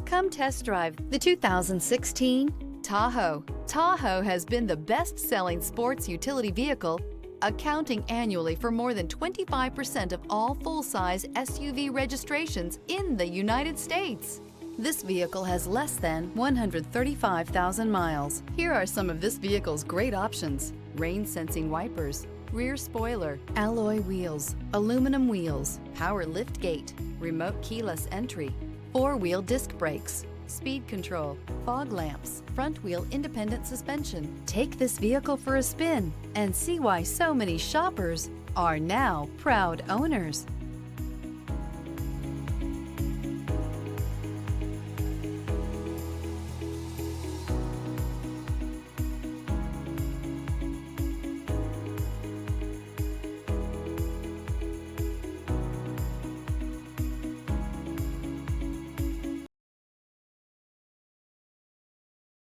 Come test drive the 2016 Tahoe. Tahoe has been the best-selling sports utility vehicle, accounting annually for more than 25% of all full-size SUV registrations in the United States. This vehicle has less than 135,000 miles. Here are some of this vehicle's great options: rain-sensing wipers, rear spoiler, alloy wheels, aluminum wheels, power lift gate, remote keyless entry, four-wheel disc brakes, speed control, fog lamps, front wheel independent suspension. Take this vehicle for a spin and see why so many shoppers are now proud owners.